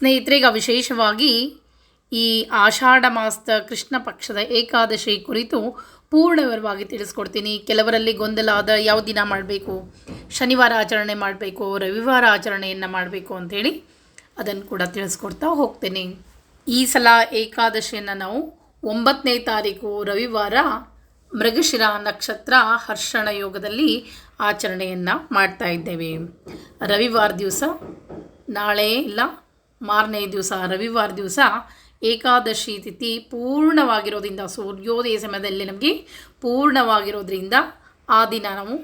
ಸ್ನೇಹಿತರೆ, ಈಗ ವಿಶೇಷವಾಗಿ ಈ ಆಷಾಢ ಮಾಸದ ಕೃಷ್ಣ ಪಕ್ಷದ ಏಕಾದಶಿ ಕುರಿತು ಪೂರ್ಣ ವಿವರವಾಗಿ ತಿಳಿಸ್ಕೊಡ್ತೀನಿ. ಕೆಲವರಲ್ಲಿ ಗೊಂದಲ ಆದ ಯಾವ ದಿನ ಮಾಡಬೇಕು, ಶನಿವಾರ ಆಚರಣೆ ಮಾಡಬೇಕು, ರವಿವಾರ ಆಚರಣೆಯನ್ನು ಮಾಡಬೇಕು ಅಂಥೇಳಿ ಅದನ್ನು ಕೂಡ ತಿಳಿಸ್ಕೊಡ್ತಾ ಹೋಗ್ತೇನೆ. ಈ ಸಲ ಏಕಾದಶಿಯನ್ನು ನಾವು 9ನೇ ತಾರೀಕು ರವಿವಾರ ಮೃಗಶಿರ ನಕ್ಷತ್ರ ಹರ್ಷಣ ಯೋಗದಲ್ಲಿ ಆಚರಣೆಯನ್ನು ಮಾಡ್ತಾ ಇದ್ದೇವೆ. ರವಿವಾರ ದಿವಸ, ನಾಳೆ ಇಲ್ಲ ಮಾರನೇ ದಿವಸ ರವಿವಾರ ದಿವಸ ಏಕಾದಶಿ ತಿಥಿ ಪೂರ್ಣವಾಗಿರೋದ್ರಿಂದ, ಸೂರ್ಯೋದಯ ಸಮಯದಲ್ಲಿ ನಮಗೆ ಪೂರ್ಣವಾಗಿರೋದ್ರಿಂದ ಆ ದಿನ ನಾವು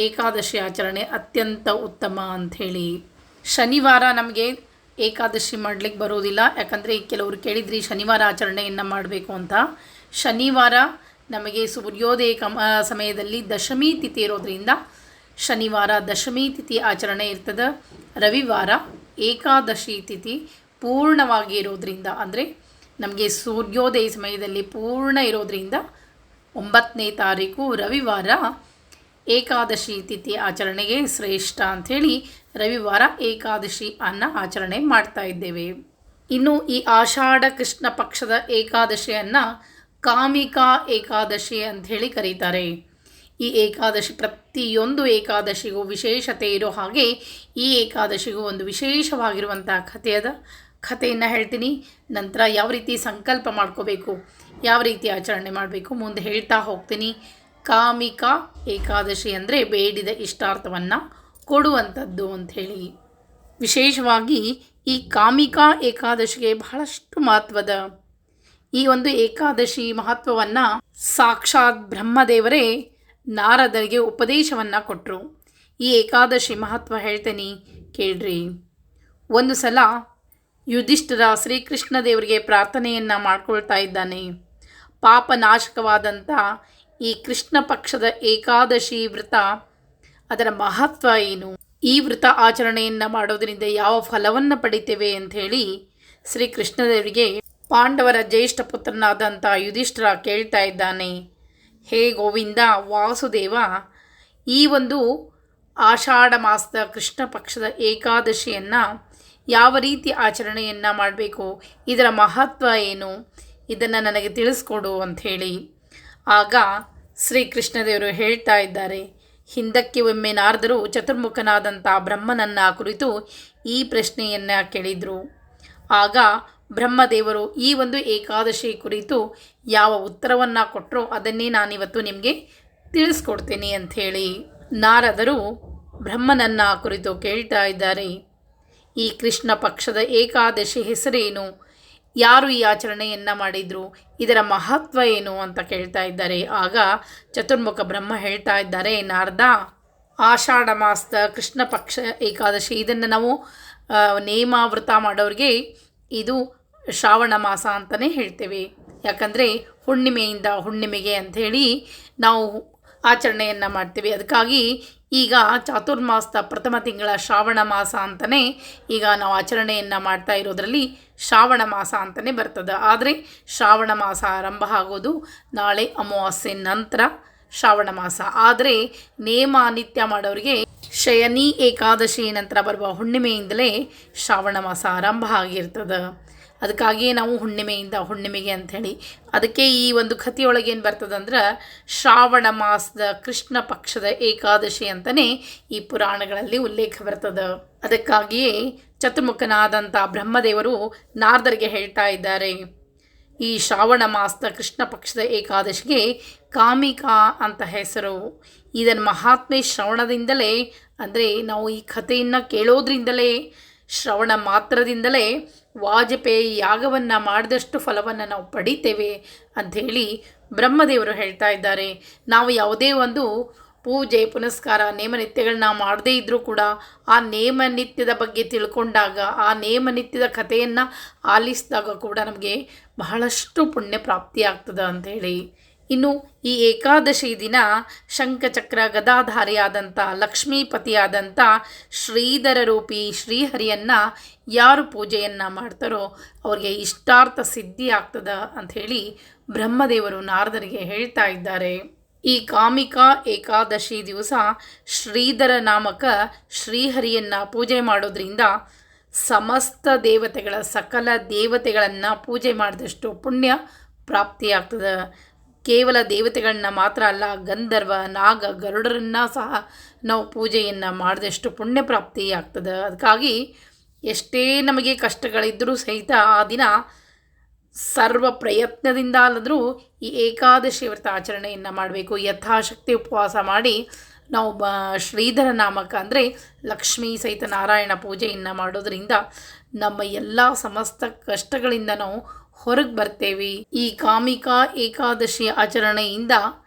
ಏಕಾದಶಿ ಆಚರಣೆ ಅತ್ಯಂತ ಉತ್ತಮ ಅಂಥೇಳಿ. ಶನಿವಾರ ನಮಗೆ ಏಕಾದಶಿ ಮಾಡಲಿಕ್ಕೆ ಬರೋದಿಲ್ಲ, ಯಾಕಂದರೆ ಕೆಲವರು ಕೇಳಿದ್ರಿ ಶನಿವಾರ ಆಚರಣೆಯನ್ನು ಮಾಡಬೇಕು ಅಂತ. ಶನಿವಾರ ನಮಗೆ ಸೂರ್ಯೋದಯ ಸಮಯದಲ್ಲಿ ದಶಮಿ ತಿಥಿ ಇರೋದ್ರಿಂದ ಶನಿವಾರ ದಶಮಿ ತಿಥಿ ಆಚರಣೆ ಇರ್ತದೆ. ರವಿವಾರ ಏಕಾದಶಿ ತಿಥಿ ಪೂರ್ಣವಾಗಿ ಇರೋದ್ರಿಂದ, ಅಂದರೆ ನಮಗೆ ಸೂರ್ಯೋದಯ ಸಮಯದಲ್ಲಿ ಪೂರ್ಣ ಇರೋದ್ರಿಂದ 9ನೇ ತಾರೀಕು ರವಿವಾರ ಏಕಾದಶಿ ತಿಥಿ ಆಚರಣೆಗೆ ಶ್ರೇಷ್ಠ ಅಂಥೇಳಿ ರವಿವಾರ ಏಕಾದಶಿ ಆಚರಣೆ ಮಾಡ್ತಾ ಇದ್ದೇವೆ. ಇನ್ನು ಈ ಆಷಾಢ ಕೃಷ್ಣ ಪಕ್ಷದ ಏಕಾದಶಿಯನ್ನು ಕಾಮಿಕಾ ಏಕಾದಶಿ ಅಂಥೇಳಿ ಕರೀತಾರೆ. ಈ ಏಕಾದಶಿ ಪ್ರತಿಯೊಂದು ಏಕಾದಶಿಗೂ ವಿಶೇಷತೆ ಇರೋ ಹಾಗೆ ಈ ಏಕಾದಶಿಗೂ ಒಂದು ವಿಶೇಷವಾಗಿರುವಂಥ ಕಥೆಯನ್ನು ಹೇಳ್ತೀನಿ. ನಂತರ ಯಾವ ರೀತಿ ಸಂಕಲ್ಪ ಮಾಡ್ಕೋಬೇಕು, ಯಾವ ರೀತಿ ಆಚರಣೆ ಮಾಡಬೇಕು ಮುಂದೆ ಹೇಳ್ತಾ ಹೋಗ್ತೀನಿ. ಕಾಮಿಕಾ ಏಕಾದಶಿ ಅಂದರೆ ಬೇಡಿದ ಇಷ್ಟಾರ್ಥವನ್ನು ಕೊಡುವಂಥದ್ದು ಅಂಥೇಳಿ. ವಿಶೇಷವಾಗಿ ಈ ಕಾಮಿಕಾ ಏಕಾದಶಿಗೆ ಬಹಳಷ್ಟು ಮಹತ್ವದ ಈ ಒಂದು ಏಕಾದಶಿ ಮಹತ್ವವನ್ನು ಸಾಕ್ಷಾತ್ ಬ್ರಹ್ಮದೇವರೇ ನಾರದರಿಗೆ ಉಪದೇಶವನ್ನು ಕೊಟ್ಟರು. ಈ ಏಕಾದಶಿ ಮಹತ್ವ ಹೇಳ್ತೇನೆ ಕೇಳ್ರಿ. ಒಂದು ಸಲ ಯುಧಿಷ್ಠಿರ ಶ್ರೀಕೃಷ್ಣ ದೇವರಿಗೆ ಪ್ರಾರ್ಥನೆಯನ್ನು ಮಾಡ್ಕೊಳ್ತಾ ಇದ್ದಾನೆ. ಪಾಪನಾಶಕವಾದಂಥ ಈ ಕೃಷ್ಣ ಪಕ್ಷದ ಏಕಾದಶಿ ವ್ರತ, ಅದರ ಮಹತ್ವ ಏನು, ಈ ವ್ರತ ಆಚರಣೆಯನ್ನು ಮಾಡೋದರಿಂದ ಯಾವ ಫಲವನ್ನು ಪಡಿತೇವೆ ಅಂಥೇಳಿ ಶ್ರೀಕೃಷ್ಣದೇವರಿಗೆ ಪಾಂಡವರ ಜ್ಯೇಷ್ಠ ಪುತ್ರನಾದಂಥ ಯುಧಿಷ್ಠಿರ ಕೇಳ್ತಾ ಇದ್ದಾನೆ. ಹೇ ಗೋವಿಂದ ವಾಸುದೇವ, ಈ ಒಂದು ಆಷಾಢ ಮಾಸದ ಕೃಷ್ಣ ಪಕ್ಷದ ಏಕಾದಶಿಯನ್ನು ಯಾವ ರೀತಿ ಆಚರಣೆಯನ್ನು ಮಾಡಬೇಕು, ಇದರ ಮಹತ್ವ ಏನು, ಇದನ್ನು ನನಗೆ ತಿಳಿಸ್ಕೊಡು ಅಂಥೇಳಿ. ಆಗ ಶ್ರೀಕೃಷ್ಣದೇವರು ಹೇಳ್ತಾ ಇದ್ದಾರೆ. ಹಿಂದಕ್ಕೆ ಒಮ್ಮೆ ನಾರದರು ಚತುರ್ಮುಖನಾದಂಥ ಬ್ರಹ್ಮನನ್ನು ಕುರಿತು ಈ ಪ್ರಶ್ನೆಯನ್ನು ಕೇಳಿದರು. ಆಗ ಬ್ರಹ್ಮದೇವರು ಈ ಒಂದು ಏಕಾದಶಿ ಕುರಿತು ಯಾವ ಉತ್ತರವನ್ನು ಕೊಟ್ಟರೋ ಅದನ್ನೇ ನಾನಿವತ್ತು ನಿಮಗೆ ತಿಳಿಸ್ಕೊಡ್ತೀನಿ ಅಂಥೇಳಿ ನಾರದರು ಬ್ರಹ್ಮನನ್ನು ಕುರಿತು ಕೇಳ್ತಾ ಇದ್ದಾರೆ. ಈ ಕೃಷ್ಣ ಪಕ್ಷದ ಏಕಾದಶಿ ಹೆಸರೇನು, ಯಾರು ಈ ಆಚರಣೆಯನ್ನು ಮಾಡಿದರು, ಇದರ ಮಹತ್ವ ಏನು ಅಂತ ಕೇಳ್ತಾ ಇದ್ದಾರೆ. ಆಗ ಚತುರ್ಮುಖ ಬ್ರಹ್ಮ ಹೇಳ್ತಾ ಇದ್ದಾರೆ, ನಾರದ, ಆಷಾಢ ಮಾಸದ ಕೃಷ್ಣ ಪಕ್ಷ ಏಕಾದಶಿ ಇದನ್ನು ನಾವು ನೇಮಾವೃತ ಮಾಡೋರಿಗೆ ಇದು ಶ್ರಾವಣ ಮಾಸ ಅಂತಲೇ ಹೇಳ್ತೇವೆ. ಯಾಕಂದರೆ ಹುಣ್ಣಿಮೆಯಿಂದ ಹುಣ್ಣಿಮೆಗೆ ಅಂಥೇಳಿ ನಾವು ಆಚರಣೆಯನ್ನು ಮಾಡ್ತೀವಿ. ಅದಕ್ಕಾಗಿ ಈಗ ಚಾತುರ್ಮಾಸದ ಪ್ರಥಮ ತಿಂಗಳ ಶ್ರಾವಣ ಮಾಸ ಅಂತಲೇ ಈಗ ನಾವು ಆಚರಣೆಯನ್ನು ಮಾಡ್ತಾ ಇರೋದರಲ್ಲಿ ಶ್ರಾವಣ ಮಾಸ ಅಂತಲೇ ಬರ್ತದೆ. ಆದರೆ ಶ್ರಾವಣ ಮಾಸ ಆರಂಭ ಆಗೋದು ನಾಳೆ ಅಮಾವಾಸ್ಯೆ ನಂತರ ಶ್ರಾವಣ ಮಾಸ. ಆದರೆ ನೇಮ ನಿತ್ಯ ಮಾಡೋರಿಗೆ ಶಯನಿ ಏಕಾದಶಿ ನಂತರ ಬರುವ ಹುಣ್ಣಿಮೆಯಿಂದಲೇ ಶ್ರಾವಣ ಮಾಸ ಆರಂಭ ಆಗಿರ್ತದೆ. ಅದಕ್ಕಾಗಿಯೇ ನಾವು ಹುಣ್ಣಿಮೆಯಿಂದ ಹುಣ್ಣಿಮೆಗೆ ಅಂಥೇಳಿ, ಅದಕ್ಕೆ ಈ ಒಂದು ಕಥೆಯೊಳಗೆ ಏನು ಬರ್ತದಂದ್ರೆ ಶ್ರಾವಣ ಮಾಸದ ಕೃಷ್ಣ ಪಕ್ಷದ ಏಕಾದಶಿ ಅಂತಲೇ ಈ ಪುರಾಣಗಳಲ್ಲಿ ಉಲ್ಲೇಖ ಬರ್ತದೆ. ಅದಕ್ಕಾಗಿಯೇ ಚತುರ್ಮುಖನಾದಂಥ ಬ್ರಹ್ಮದೇವರು ನಾರದರಿಗೆ ಹೇಳ್ತಾ ಇದ್ದಾರೆ, ಈ ಶ್ರಾವಣ ಮಾಸದ ಕೃಷ್ಣ ಪಕ್ಷದ ಏಕಾದಶಿಗೆ ಕಾಮಿಕಾ ಅಂತ ಹೆಸರು. ಇದನ್ನು ಮಹಾತ್ಮೆ ಶ್ರವಣದಿಂದಲೇ, ಅಂದರೆ ನಾವು ಈ ಕಥೆಯನ್ನು ಕೇಳೋದ್ರಿಂದಲೇ, ಶ್ರವಣ ಮಾತ್ರದಿಂದಲೇ ವಾಜಪೇಯಿ ಯಾಗವನ್ನು ಮಾಡಿದಷ್ಟು ಫಲವನ್ನು ನಾವು ಪಡಿತೇವೆ ಅಂಥೇಳಿ ಬ್ರಹ್ಮದೇವರು ಹೇಳ್ತಾ ಇದ್ದಾರೆ. ನಾವು ಯಾವುದೇ ಒಂದು ಪೂಜೆ ಪುನಸ್ಕಾರ ನೇಮನಿತ್ಯಗಳನ್ನ ಮಾಡದೇ ಇದ್ದರೂ ಕೂಡ ಆ ನೇಮನಿತ್ಯದ ಬಗ್ಗೆ ತಿಳ್ಕೊಂಡಾಗ, ಆ ನೇಮನಿತ್ಯದ ಕಥೆಯನ್ನು ಆಲಿಸಿದಾಗ ಕೂಡ ನಮಗೆ ಬಹಳಷ್ಟು ಪುಣ್ಯ ಪ್ರಾಪ್ತಿಯಾಗ್ತದೆ ಅಂಥೇಳಿ. ಇನ್ನು ಈ ಏಕಾದಶಿ ದಿನ ಶಂಖಚಕ್ರ ಗದಾಧಾರಿಯಾದಂಥ ಲಕ್ಷ್ಮೀಪತಿಯಾದಂಥ ಶ್ರೀಧರ ರೂಪಿ ಶ್ರೀಹರಿಯನ್ನು ಯಾರು ಪೂಜೆಯನ್ನು ಮಾಡ್ತಾರೋ ಅವ್ರಿಗೆ ಇಷ್ಟಾರ್ಥ ಸಿದ್ಧಿ ಆಗ್ತದ ಅಂಥೇಳಿ ಬ್ರಹ್ಮದೇವರು ನಾರದರಿಗೆ ಹೇಳ್ತಾ ಇದ್ದಾರೆ. ಈ ಕಾಮಿಕಾ ಏಕಾದಶಿ ದಿವಸ ಶ್ರೀಧರ ನಾಮಕ ಶ್ರೀಹರಿಯನ್ನು ಪೂಜೆ ಮಾಡೋದ್ರಿಂದ ಸಮಸ್ತ ದೇವತೆಗಳ ಸಕಲ ದೇವತೆಗಳನ್ನು ಪೂಜೆ ಮಾಡಿದಷ್ಟು ಪುಣ್ಯ ಪ್ರಾಪ್ತಿಯಾಗ್ತದೆ. ಕೇವಲ ದೇವತೆಗಳನ್ನ ಮಾತ್ರ ಅಲ್ಲ, ಗಂಧರ್ವ, ನಾಗ, ಗರುಡರನ್ನು ಸಹ ನಾವು ಪೂಜೆಯನ್ನು ಮಾಡಿದಷ್ಟು ಪುಣ್ಯ ಪ್ರಾಪ್ತಿ ಆಗ್ತದೆ. ಅದಕ್ಕಾಗಿ ಎಷ್ಟೇ ನಮಗೆ ಕಷ್ಟಗಳಿದ್ದರೂ ಸಹಿತ ಆ ದಿನ ಸರ್ವ ಪ್ರಯತ್ನದಿಂದ ಅಲ್ಲದರೂ ಈ ಏಕಾದಶಿ ವ್ರತ ಆಚರಣೆಯನ್ನು ಮಾಡಬೇಕು. ಯಥಾಶಕ್ತಿ ಉಪವಾಸ ಮಾಡಿ ನಾವು ಶ್ರೀಧರ ನಾಮಕ ಅಂದರೆ ಲಕ್ಷ್ಮೀ ಸಹಿತ ನಾರಾಯಣ ಪೂಜೆಯನ್ನು ಮಾಡೋದರಿಂದ ನಮ್ಮ ಎಲ್ಲ ಸಮಸ್ತ ಕಷ್ಟಗಳಿಂದ ನಾವು ಹೊರಗೆ ಬರ್ತೇವೆ. ಈ ಕಾಮಿಕಾ ಏಕಾದಶಿ ಆಚರಣೆಯಿಂದ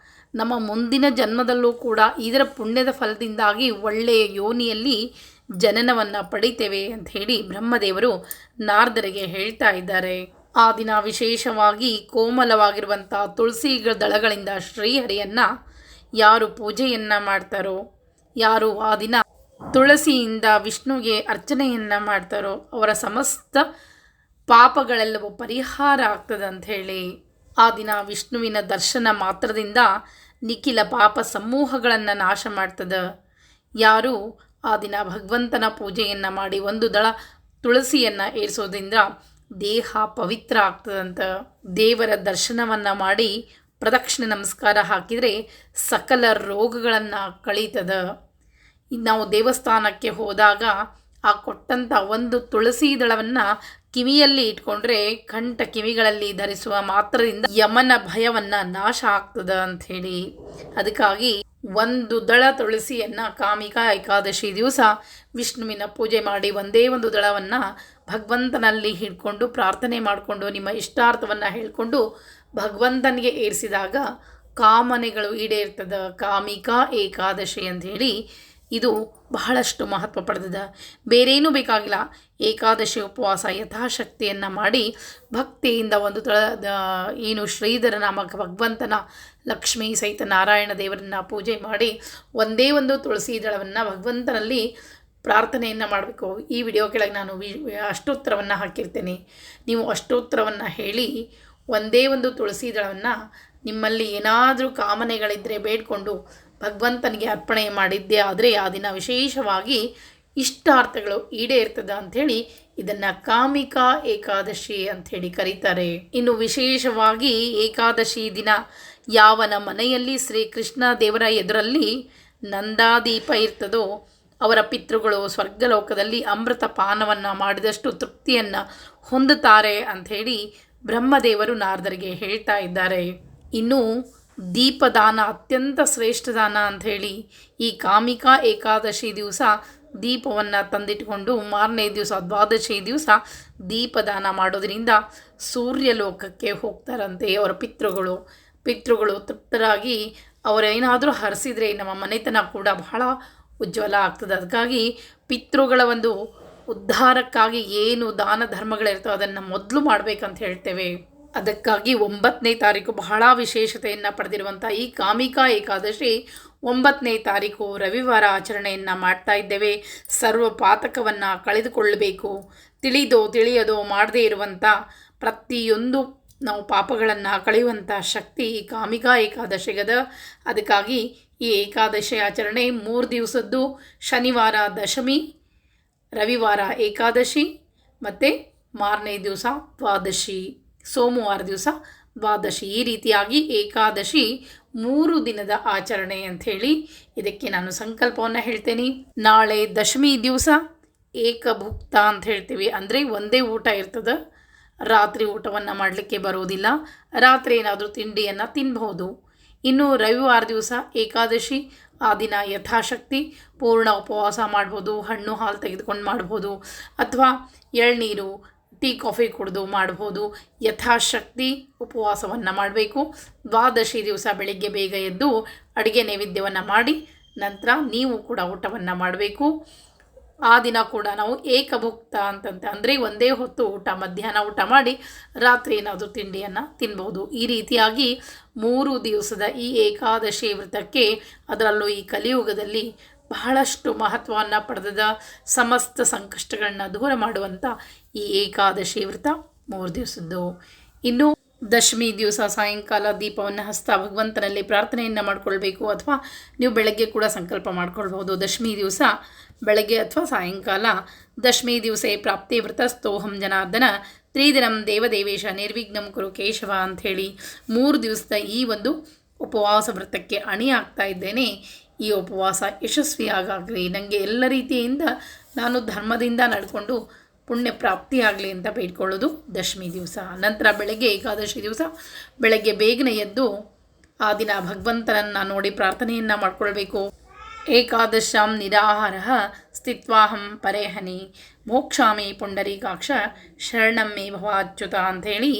ನಮ್ಮ ಮುಂದಿನ ಜನ್ಮದಲ್ಲೂ ಕೂಡ ಇದರ ಪುಣ್ಯದ ಫಲದಿಂದಾಗಿ ಒಳ್ಳೆಯ ಯೋನಿಯಲ್ಲಿ ಜನನವನ್ನು ಪಡಿತೇವೆ ಅಂತ ಹೇಳಿ ಬ್ರಹ್ಮದೇವರು ನಾರದರಿಗೆ ಹೇಳ್ತಾ ಇದ್ದಾರೆ. ಆ ದಿನ ವಿಶೇಷವಾಗಿ ಕೋಮಲವಾಗಿರುವಂಥ ತುಳಸಿ ದಳಗಳಿಂದ ಶ್ರೀಹರಿಯನ್ನು ಯಾರು ಪೂಜೆಯನ್ನು ಮಾಡ್ತಾರೋ, ಯಾರು ಆ ದಿನ ತುಳಸಿಯಿಂದ ವಿಷ್ಣುವಿಗೆ ಅರ್ಚನೆಯನ್ನು ಮಾಡ್ತಾರೋ ಅವರ ಸಮಸ್ತ ಪಾಪಗಳೆಲ್ಲವೂ ಪರಿಹಾರ ಆಗ್ತದೆ ಅಂಥೇಳಿ. ಆ ದಿನ ವಿಷ್ಣುವಿನ ದರ್ಶನ ಮಾತ್ರದಿಂದ ನಿಖಿಲ ಪಾಪ ಸಮೂಹಗಳನ್ನು ನಾಶ ಮಾಡ್ತದೆ. ಯಾರು ಆ ದಿನ ಭಗವಂತನ ಪೂಜೆಯನ್ನು ಮಾಡಿ ಒಂದು ದಳ ತುಳಸಿಯನ್ನು ಏರಿಸೋದ್ರಿಂದ ದೇಹ ಪವಿತ್ರ ಆಗ್ತದಂತ. ದೇವರ ದರ್ಶನವನ್ನು ಮಾಡಿ ಪ್ರದಕ್ಷಿಣೆ ನಮಸ್ಕಾರ ಹಾಕಿದರೆ ಸಕಲ ರೋಗಗಳನ್ನು ಕಳೀತದ. ನಾವು ದೇವಸ್ಥಾನಕ್ಕೆ ಹೋದಾಗ ಆ ಕೊಟ್ಟಂಥ ಒಂದು ತುಳಸಿ ದಳವನ್ನು ಕಿವಿಯಲ್ಲಿ ಇಟ್ಕೊಂಡ್ರೆ ಕಂಠ ಕಿವಿಗಳಲ್ಲಿ ಧರಿಸುವ ಮಾತ್ರದಿಂದ ಯಮನ ಭಯವನ್ನು ನಾಶ ಆಗ್ತದ ಅಂಥೇಳಿ. ಅದಕ್ಕಾಗಿ ಒಂದು ದಳ ತುಳಸಿಯನ್ನು ಕಾಮಿಕಾ ಏಕಾದಶಿ ದಿವಸ ವಿಷ್ಣುವಿನ ಪೂಜೆ ಮಾಡಿ ಒಂದೇ ಒಂದು ದಳವನ್ನು ಭಗವಂತನಲ್ಲಿ ಹಿಡ್ಕೊಂಡು ಪ್ರಾರ್ಥನೆ ಮಾಡಿಕೊಂಡು ನಿಮ್ಮ ಇಷ್ಟಾರ್ಥವನ್ನು ಹೇಳಿಕೊಂಡು ಭಗವಂತನಿಗೆ ಏರಿಸಿದಾಗ ಕಾಮನೆಗಳು ಈಡೇರ್ತದೆ. ಕಾಮಿಕಾ ಏಕಾದಶಿ ಅಂಥೇಳಿ ಇದು ಬಹಳಷ್ಟು ಮಹತ್ವ ಪಡೆದಿದೆ. ಬೇರೇನೂ ಬೇಕಾಗಿಲ್ಲ, ಏಕಾದಶಿ ಉಪವಾಸ ಯಥಾಶಕ್ತಿಯನ್ನು ಮಾಡಿ ಭಕ್ತಿಯಿಂದ ಒಂದು ಏನು ಶ್ರೀಧರ ನಾಮಕ ಭಗವಂತನ ಲಕ್ಷ್ಮೀ ಸಹಿತ ನಾರಾಯಣ ದೇವರನ್ನು ಪೂಜೆ ಮಾಡಿ ಒಂದೇ ಒಂದು ತುಳಸಿ ದಳವನ್ನು ಭಗವಂತನಲ್ಲಿ ಪ್ರಾರ್ಥನೆಯನ್ನು ಮಾಡಬೇಕು. ಈ ವಿಡಿಯೋ ಕೆಳಗೆ ನಾನು ಅಷ್ಟೋತ್ತರವನ್ನು ಹಾಕಿರ್ತೇನೆ. ನೀವು ಅಷ್ಟೋತ್ತರವನ್ನು ಹೇಳಿ ಒಂದೇ ಒಂದು ತುಳಸಿ ದಳವನ್ನು ನಿಮ್ಮಲ್ಲಿ ಏನಾದರೂ ಕಾಮನೆಗಳಿದ್ದರೆ ಬೇಡಿಕೊಂಡು ಭಗವಂತನಿಗೆ ಅರ್ಪಣೆ ಮಾಡಿದ್ದೇ ಆದರೆ ಆ ದಿನ ವಿಶೇಷವಾಗಿ ಇಷ್ಟಾರ್ಥಗಳು ಈಡೇರ್ತದೆ ಅಂಥೇಳಿ ಇದನ್ನು ಕಾಮಿಕಾ ಏಕಾದಶಿ ಅಂಥೇಳಿ ಕರೀತಾರೆ. ಇನ್ನು ವಿಶೇಷವಾಗಿ ಏಕಾದಶಿ ದಿನ ಯಾವನ ಮನೆಯಲ್ಲಿ ಶ್ರೀಕೃಷ್ಣ ದೇವರ ಎದುರಲ್ಲಿ ನಂದಾದೀಪ ಇರ್ತದೋ ಅವರ ಪಿತೃಗಳು ಸ್ವರ್ಗಲೋಕದಲ್ಲಿ ಅಮೃತ ಪಾನವನ್ನು ಮಾಡಿದಷ್ಟು ತೃಪ್ತಿಯನ್ನು ಹೊಂದುತ್ತಾರೆ ಅಂಥೇಳಿ ಬ್ರಹ್ಮದೇವರು ನಾರದರಿಗೆ ಹೇಳ್ತಾ ಇದ್ದಾರೆ. ಇನ್ನು ದೀಪದಾನ ಅತ್ಯಂತ ಶ್ರೇಷ್ಠ ದಾನ ಅಂಥೇಳಿ ಈ ಕಾಮಿಕಾ ಏಕಾದಶಿ ದಿವಸ ದೀಪವನ್ನು ತಂದಿಟ್ಕೊಂಡು ಮಾರನೇ ದಿವಸ ದ್ವಾದಶಿ ದಿವಸ ದೀಪದಾನ ಮಾಡೋದರಿಂದ ಸೂರ್ಯಲೋಕಕ್ಕೆ ಹೋಗ್ತಾರಂತೆ ಅವರ ಪಿತೃಗಳು ತೃಪ್ತರಾಗಿ ಅವರೇನಾದರೂ ಹರಿಸಿದರೆ ನಮ್ಮ ಮನೆತನ ಕೂಡ ಬಹಳ ಉಜ್ವಲ ಆಗ್ತದೆ. ಅದಕ್ಕಾಗಿ ಪಿತೃಗಳ ಒಂದು ಉದ್ಧಾರಕ್ಕಾಗಿ ಏನು ದಾನ ಧರ್ಮಗಳಿರ್ತವೆ ಅದನ್ನು ಮೊದಲು ಮಾಡಬೇಕಂತ ಹೇಳ್ತೇವೆ. ಅದಕ್ಕಾಗಿ 9ನೇ ತಾರೀಕು ಬಹಳ ವಿಶೇಷತೆಯನ್ನು ಪಡೆದಿರುವಂಥ ಈ ಕಾಮಿಕಾ ಏಕಾದಶಿ 9ನೇ ತಾರೀಕು ರವಿವಾರ ಆಚರಣೆಯನ್ನು ಮಾಡ್ತಾ ಇದ್ದೇವೆ. ಸರ್ವ ಪಾತಕವನ್ನು ಕಳೆದುಕೊಳ್ಳಬೇಕು. ತಿಳಿಯದೋ ಮಾಡದೇ ಇರುವಂಥ ಪ್ರತಿಯೊಂದು ನಾವು ಪಾಪಗಳನ್ನು ಕಳೆಯುವಂಥ ಶಕ್ತಿ ಈ ಕಾಮಿಕಾ ಏಕಾದಶಿಗದ. ಅದಕ್ಕಾಗಿ ಈ ಏಕಾದಶಿ ಆಚರಣೆ 3 ದಿವಸದ್ದು, ಶನಿವಾರ ದಶಮಿ, ರವಿವಾರ ಏಕಾದಶಿ ಮತ್ತು ಮಾರನೇ ದಿವಸ ದ್ವಾದಶಿ, ಸೋಮವಾರ ದಿವಸ ದ್ವಾದಶಿ. ಈ ರೀತಿಯಾಗಿ ಏಕಾದಶಿ 3 ದಿನದ ಆಚರಣೆ ಅಂಥೇಳಿ ಇದಕ್ಕೆ ನಾನು ಸಂಕಲ್ಪವನ್ನು ಹೇಳ್ತೇನೆ. ನಾಳೆ ದಶಮಿ ದಿವಸ ಏಕಭುಕ್ತ ಅಂತ ಹೇಳ್ತೀವಿ, ಅಂದರೆ ಒಂದೇ ಊಟ ಇರ್ತದೆ. ರಾತ್ರಿ ಊಟವನ್ನು ಮಾಡಲಿಕ್ಕೆ ಬರೋದಿಲ್ಲ, ರಾತ್ರಿ ಏನಾದರೂ ತಿಂಡಿಯನ್ನು ತಿನ್ನಬಹುದು. ಇನ್ನು ರವಿವಾರ ದಿವಸ ಏಕಾದಶಿ, ಆ ದಿನ ಯಥಾಶಕ್ತಿ ಪೂರ್ಣ ಉಪವಾಸ ಮಾಡ್ಬೋದು. ಹಣ್ಣು ಹಾಲು ತೆಗೆದುಕೊಂಡು ಮಾಡ್ಬೋದು, ಅಥವಾ ಎಳ್ನೀರು ಟೀ ಕಾಫಿ ಕುಡಿದು ಮಾಡ್ಬೋದು. ಯಥಾಶಕ್ತಿ ಉಪವಾಸವನ್ನು ಮಾಡಬೇಕು. ದ್ವಾದಶಿ ದಿವಸ ಬೆಳಿಗ್ಗೆ ಬೇಗ ಎದ್ದು ಅಡುಗೆ ನೈವೇದ್ಯವನ್ನು ಮಾಡಿ ನಂತರ ನೀವು ಕೂಡ ಊಟವನ್ನು ಮಾಡಬೇಕು. ಆ ದಿನ ಕೂಡ ನಾವು ಏಕಭುಕ್ತ ಅಂದರೆ ಒಂದೇ ಹೊತ್ತು ಊಟ, ಮಧ್ಯಾಹ್ನ ಊಟ ಮಾಡಿ ರಾತ್ರಿ ಏನಾದರೂ ತಿಂಡಿಯನ್ನು ತಿನ್ಬೋದು. ಈ ರೀತಿಯಾಗಿ 3 ದಿವಸದ ಈ ಏಕಾದಶಿ ವ್ರತಕ್ಕೆ, ಅದರಲ್ಲೂ ಈ ಕಲಿಯುಗದಲ್ಲಿ ಬಹಳಷ್ಟು ಮಹತ್ವವನ್ನು ಪಡೆದ ಸಮಸ್ತ ಸಂಕಷ್ಟಗಳನ್ನ ದೂರ ಮಾಡುವಂಥ ಈ ಏಕಾದಶಿ ವ್ರತ 3 ದಿವಸದ್ದು. ಇನ್ನು ದಶಮಿ ದಿವಸ ಸಾಯಂಕಾಲ ದೀಪವನ್ನು ಹಚ್ತಾ ಭಗವಂತನಲ್ಲಿ ಪ್ರಾರ್ಥನೆಯನ್ನು ಮಾಡಿಕೊಳ್ಬೇಕು, ಅಥವಾ ನೀವು ಬೆಳಗ್ಗೆ ಕೂಡ ಸಂಕಲ್ಪ ಮಾಡ್ಕೊಳ್ಬೋದು. ದಶಮಿ ದಿವಸ ಬೆಳಗ್ಗೆ ಅಥವಾ ಸಾಯಂಕಾಲ ದಶಮಿ ದಿವಸೇ ಪ್ರಾಪ್ತಿ ವೃತಸ್ಥೋಹಂ ಜನಾರ್ದನ ತ್ರಿದಿನಂ ದೇವದೇವೇಶ ನಿರ್ವಿಘ್ನಂ ಕುರು ಕೇಶವ ಅಂಥೇಳಿ 3 ದಿವಸದ ಈ ಒಂದು ಉಪವಾಸ ವ್ರತಕ್ಕೆ ಅಣಿ ಆಗ್ತಾ ಇದ್ದೇನೆ. ಈ ಉಪವಾಸ ಯಶಸ್ವಿಯಾಗಲಿ, ನನಗೆ ಎಲ್ಲ ರೀತಿಯಿಂದ ನಾನು ಧರ್ಮದಿಂದ ನಡ್ಕೊಂಡು ಪುಣ್ಯ ಪ್ರಾಪ್ತಿಯಾಗಲಿ ಅಂತ ಬೇಡ್ಕೊಳ್ಳೋದು ದಶಮಿ ದಿವಸ. ನಂತರ ಬೆಳಗ್ಗೆ ಏಕಾದಶಿ ದಿವಸ ಬೆಳಗ್ಗೆ ಬೇಗನೆ ಎದ್ದು ಆ ದಿನ ಭಗವಂತನನ್ನು ನೋಡಿ ಪ್ರಾರ್ಥನೆಯನ್ನು ಮಾಡ್ಕೊಳ್ಬೇಕು. ಏಕಾದಶಾಂ ನಿರಾಹಾರ ಸ್ಥಿತ್ವಾಹಂ ಪರೇಹನಿ ಮೋಕ್ಷಾಮಿ ಪುಂಡರೀಕಾಕ್ಷ ಶರಣಮ್ಮೆ ಭವಾಚ್ಯುತ ಅಂಥೇಳಿ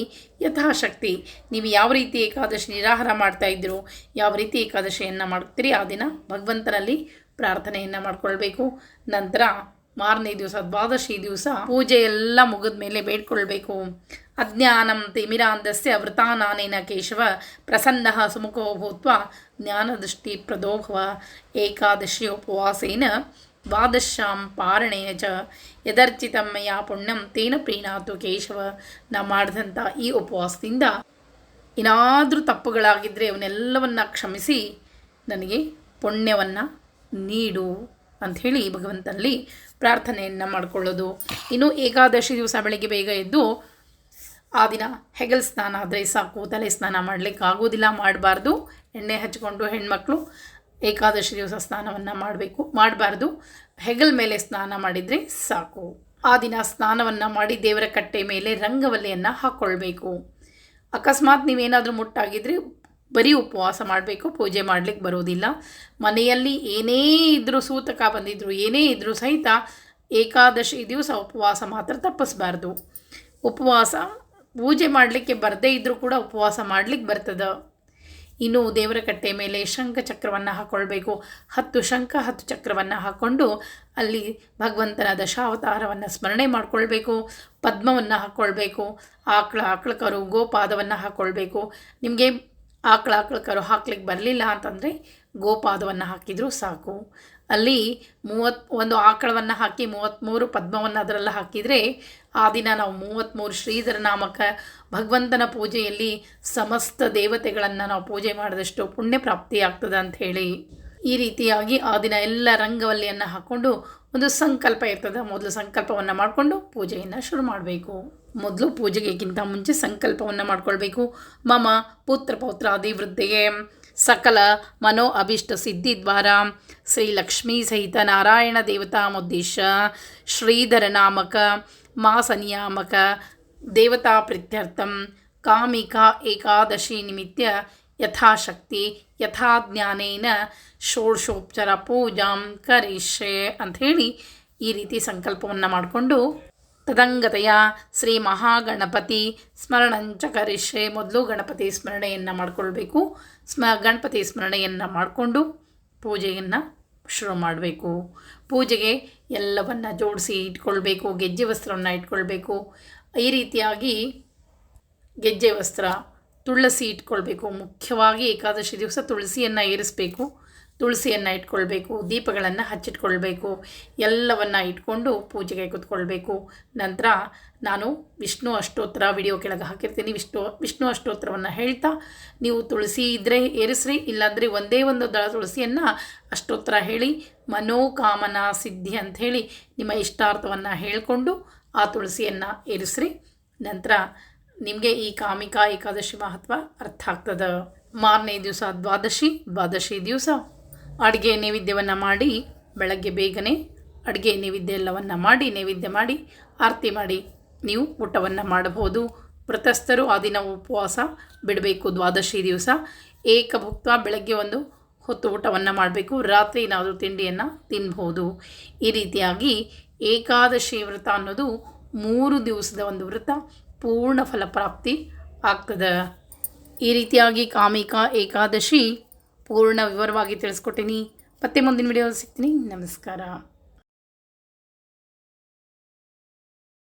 ಯಥಾಶಕ್ತಿ ನೀವು ಯಾವ ರೀತಿ ಏಕಾದಶಿ ನಿರಾಹಾರ ಮಾಡ್ತಾಯಿದ್ರು, ಯಾವ ರೀತಿ ಏಕಾದಶಿಯನ್ನು ಮಾಡ್ತೀರಿ ಆ ದಿನ ಭಗವಂತನಲ್ಲಿ ಪ್ರಾರ್ಥನೆಯನ್ನು ಮಾಡ್ಕೊಳ್ಬೇಕು. ನಂತರ ಮಾರನೇ ದಿವಸ ದ್ವಾದಶಿ ದಿವಸ ಪೂಜೆ ಎಲ್ಲ ಮುಗಿದ ಮೇಲೆ ಬೇಡ್ಕೊಳ್ಬೇಕು. ಅಜ್ಞಾನಂ ತಿಮಿರಾಂಧಸ್ಯ ವೃತಾನಾನೇನ ಕೇಶವ ಪ್ರಸನ್ನ ಸುಮುಖೋ ಭೂತ್ವ ಜ್ಞಾನದೃಷ್ಟಿ ಪ್ರದೋಭವ ಏಕಾದಶಿ ಉಪವಾಸೇನ ದ್ವಾದಶ್ಯಾಂ ಪಾರಣೇನ ಚ ಯದರ್ಚಿತಂ ಮಯಾ ಪುಣ್ಯಂ ತೇನ ಪ್ರೀಣಾತು ಕೇಶವ. ನಾ ಮಾಡಿದಂಥ ಈ ಉಪವಾಸದಿಂದ ಏನಾದರೂ ತಪ್ಪುಗಳಾಗಿದ್ದರೆ ಅವನ್ನೆಲ್ಲವನ್ನು ಕ್ಷಮಿಸಿ ನನಗೆ ಪುಣ್ಯವನ್ನು ನೀಡು ಅಂಥೇಳಿ ಭಗವಂತನಲ್ಲಿ ಪ್ರಾರ್ಥನೆಯನ್ನು ಮಾಡಿಕೊಳ್ಳೋದು. ಇನ್ನು ಏಕಾದಶಿ ದಿವಸ ಬೆಳಗ್ಗೆ ಬೇಗ ಎದ್ದು ಆ ದಿನ ಹೆಗಲ್ ಸ್ನಾನ ಆದರೆ ಸಾಕು, ತಲೆ ಸ್ನಾನ ಮಾಡಲಿಕ್ಕೆ ಆಗೋದಿಲ್ಲ, ಮಾಡಬಾರ್ದು. ಎಣ್ಣೆ ಹಚ್ಚಿಕೊಂಡು ಹೆಣ್ಮಕ್ಳು ಏಕಾದಶಿ ದಿವಸ ಸ್ನಾನವನ್ನು ಮಾಡಬಾರ್ದು. ಹೆಗಲ್ ಮೇಲೆ ಸ್ನಾನ ಮಾಡಿದರೆ ಸಾಕು. ಆ ದಿನ ಸ್ನಾನವನ್ನು ಮಾಡಿ ದೇವರ ಕಟ್ಟೆ ಮೇಲೆ ರಂಗವಲ್ಲಿಯನ್ನು ಹಾಕ್ಕೊಳ್ಬೇಕು. ಅಕಸ್ಮಾತ್ ನೀವೇನಾದರೂ ಮುಟ್ಟಾಗಿದ್ದರೆ ಬರೀ ಉಪವಾಸ ಮಾಡಬೇಕು, ಪೂಜೆ ಮಾಡಲಿಕ್ಕೆ ಬರೋದಿಲ್ಲ. ಮನೆಯಲ್ಲಿ ಏನೇ ಇದ್ದರೂ, ಸೂತಕ ಬಂದಿದ್ದರೂ ಏನೇ ಇದ್ದರೂ ಸಹಿತ ಏಕಾದಶಿ ದಿವಸ ಉಪವಾಸ ಮಾತ್ರ ತಪ್ಪಿಸಬಾರ್ದು. ಉಪವಾಸ ಪೂಜೆ ಮಾಡಲಿಕ್ಕೆ ಬರದೇ ಇದ್ದರೂ ಕೂಡ ಉಪವಾಸ ಮಾಡಲಿಕ್ಕೆ ಬರ್ತದೆ. ಇನ್ನು ದೇವರ ಕಟ್ಟೆ ಮೇಲೆ ಶಂಖ ಚಕ್ರವನ್ನು ಹಾಕ್ಕೊಳ್ಬೇಕು. 10 ಶಂಖ 10 ಚಕ್ರವನ್ನು ಹಾಕ್ಕೊಂಡು ಅಲ್ಲಿ ಭಗವಂತನ ದಶಾವತಾರವನ್ನು ಸ್ಮರಣೆ ಮಾಡಿಕೊಳ್ಬೇಕು. ಪದ್ಮವನ್ನು ಹಾಕ್ಕೊಳ್ಬೇಕು. ಆಕಳ ಕರು ಗೋಪಾದವನ್ನು ಹಾಕ್ಕೊಳ್ಬೇಕು. ನಿಮಗೆ ಆಕಳ ಕರು ಹಾಕ್ಲಿಕ್ಕೆ ಬರಲಿಲ್ಲ ಅಂತಂದರೆ ಗೋಪಾದವನ್ನು ಹಾಕಿದರೂ ಸಾಕು. ಅಲ್ಲಿ 31 ಆಕಳವನ್ನು ಹಾಕಿ 33 ಪದ್ಮವನ್ನು ಅದರೆಲ್ಲ ಹಾಕಿದರೆ ಆ ದಿನ ನಾವು 33 ಶ್ರೀಧರ ನಾಮಕ ಭಗವಂತನ ಪೂಜೆಯಲ್ಲಿ ಸಮಸ್ತ ದೇವತೆಗಳನ್ನು ನಾವು ಪೂಜೆ ಮಾಡಿದಷ್ಟು ಪುಣ್ಯ ಪ್ರಾಪ್ತಿಯಾಗ್ತದೆ ಅಂಥೇಳಿ ಈ ರೀತಿಯಾಗಿ ಆ ದಿನ ಎಲ್ಲ ರಂಗವಲ್ಲಿಯನ್ನು ಹಾಕ್ಕೊಂಡು ಒಂದು ಸಂಕಲ್ಪ ಇರ್ತದೆ. ಮೊದಲು ಸಂಕಲ್ಪವನ್ನು ಮಾಡಿಕೊಂಡು ಪೂಜೆಯನ್ನು ಶುರು ಮಾಡಬೇಕು. ಮೊದಲು ಪೂಜೆಗಿಂತ ಮುಂಚೆ ಸಂಕಲ್ಪವನ್ನು ಮಾಡ್ಕೊಳ್ಬೇಕು. ಮಮ ಪುತ್ರ ಪೌತ್ರಾದಿ ವೃದ್ಧಿಗೆ ಸಕಲ ಮನೋ ಅಭೀಷ್ಟ ಸಿದ್ಧಿ ದ್ವಾರ ಶ್ರೀ ಲಕ್ಷ್ಮೀ ಸಹಿತ ನಾರಾಯಣ ದೇವತಾ ಮುದ್ದೇಶ ಶ್ರೀಧರ ನಾಮಕ ಮಾಸ ನಿಯಾಮಕ ದೇವತಾ ಪ್ರೀತ್ಯರ್ಥಂ ಕಾಮಿಕಾ ಏಕಾದಶಿ ನಿಮಿತ್ತ ಯಥಾಶಕ್ತಿ ಯಥಾಜ್ಞಾನೇನ ಷೋಡಶೋಪಚಾರ ಪೂಜಾಂ ಕರಿಷ್ಯೆ ಅಂಥೇಳಿ ಈ ರೀತಿ ಸಂಕಲ್ಪವನ್ನು ಮಾಡಿಕೊಂಡು ತದಂಗತೆಯ ಶ್ರೀ ಮಹಾಗಣಪತಿ ಸ್ಮರಣಂಚ ಕರಿಷ್ಯೆ. ಮೊದಲು ಗಣಪತಿ ಸ್ಮರಣೆಯನ್ನು ಮಾಡಿಕೊಳ್ಬೇಕು. ಗಣಪತಿ ಸ್ಮರಣೆಯನ್ನು ಮಾಡಿಕೊಂಡು ಪೂಜೆಯನ್ನು ಶುರು ಮಾಡಬೇಕು. ಪೂಜೆಗೆ ಎಲ್ಲವನ್ನು ಜೋಡಿಸಿ ಇಟ್ಕೊಳ್ಬೇಕು. ಗೆಜ್ಜೆ ವಸ್ತ್ರವನ್ನು ಇಟ್ಕೊಳ್ಬೇಕು. ಈ ರೀತಿಯಾಗಿ ಗೆಜ್ಜೆ ವಸ್ತ್ರ, ತುಳಸಿ ಇಟ್ಕೊಳ್ಬೇಕು. ಮುಖ್ಯವಾಗಿ ಏಕಾದಶಿ ದಿವಸ ತುಳಸಿಯನ್ನು ಏರಿಸಬೇಕು. ತುಳಸಿಯನ್ನು ಇಟ್ಕೊಳ್ಬೇಕು. ದೀಪಗಳನ್ನು ಹಚ್ಚಿಟ್ಕೊಳ್ಬೇಕು. ಎಲ್ಲವನ್ನು ಇಟ್ಕೊಂಡು ಪೂಜೆಗೆ ಕೂತ್ಕೊಳ್ಬೇಕು. ನಂತರ ನಾನು ವಿಷ್ಣು ಅಷ್ಟೋತ್ತರ ವಿಡಿಯೋ ಕೆಳಗೆ ಹಾಕಿರ್ತೀನಿ. ವಿಷ್ಣು ಅಷ್ಟೋತ್ತರವನ್ನು ಹೇಳ್ತಾ ನೀವು ತುಳಸಿ ಇದ್ದರೆ ಏರಿಸ್ರಿ, ಇಲ್ಲಾಂದರೆ ಒಂದೇ ಒಂದು ದಳ ತುಳಸಿಯನ್ನು ಅಷ್ಟೋತ್ತರ ಹೇಳಿ ಮನೋಕಾಮನಾ ಸಿದ್ಧಿ ಅಂಥೇಳಿ ನಿಮ್ಮ ಇಷ್ಟಾರ್ಥವನ್ನು ಹೇಳಿಕೊಂಡು ಆ ತುಳಸಿಯನ್ನು ಏರಿಸ್ರಿ. ನಂತರ ನಿಮಗೆ ಈ ಕಾಮಿಕಾ ಏಕಾದಶಿ ಮಹತ್ವ ಅರ್ಥ ಆಗ್ತದೆ. ಮಾರನೇ ದಿವಸ ದ್ವಾದಶಿ ದಿವಸ ಅಡುಗೆ ನೈವೇದ್ಯವನ್ನು ಮಾಡಿ ಬೆಳಗ್ಗೆ ಬೇಗನೆ ಅಡುಗೆ ನೈವೇದ್ಯ ಎಲ್ಲವನ್ನು ಮಾಡಿ ನೈವೇದ್ಯ ಮಾಡಿ ಆರತಿ ಮಾಡಿ ನೀವು ಊಟವನ್ನು ಮಾಡಬಹುದು. ವ್ರತಸ್ಥರು ಆ ದಿನ ಉಪವಾಸ ಬಿಡಬೇಕು. ದ್ವಾದಶಿ ದಿವಸ ಏಕಭುಕ್ತ ಬೆಳಗ್ಗೆ ಒಂದು ಹೊತ್ತು ಊಟವನ್ನು ಮಾಡಬೇಕು. ರಾತ್ರಿ ಏನಾದರೂ ತಿಂಡಿಯನ್ನು ತಿನ್ಬೋದು. ಈ ರೀತಿಯಾಗಿ ಏಕಾದಶಿ ವ್ರತ ಅನ್ನೋದು 3 ದಿವಸದ ಒಂದು ವ್ರತ. ಪೂರ್ಣ ಫಲಪ್ರಾಪ್ತಿ ಆಗ್ತದೆ. ಈ ರೀತಿಯಾಗಿ ಕಾಮಿಕಾ ಏಕಾದಶಿ ಪೂರ್ಣ ವಿವರವಾಗಿ ತಿಳಿಸ್ಕೊಟ್ಟಿನಿ. ಮತ್ತೆ ಮುಂದಿನ ವಿಡಿಯೋ ಸಿಗ್ತೀನಿ. ನಮಸ್ಕಾರ.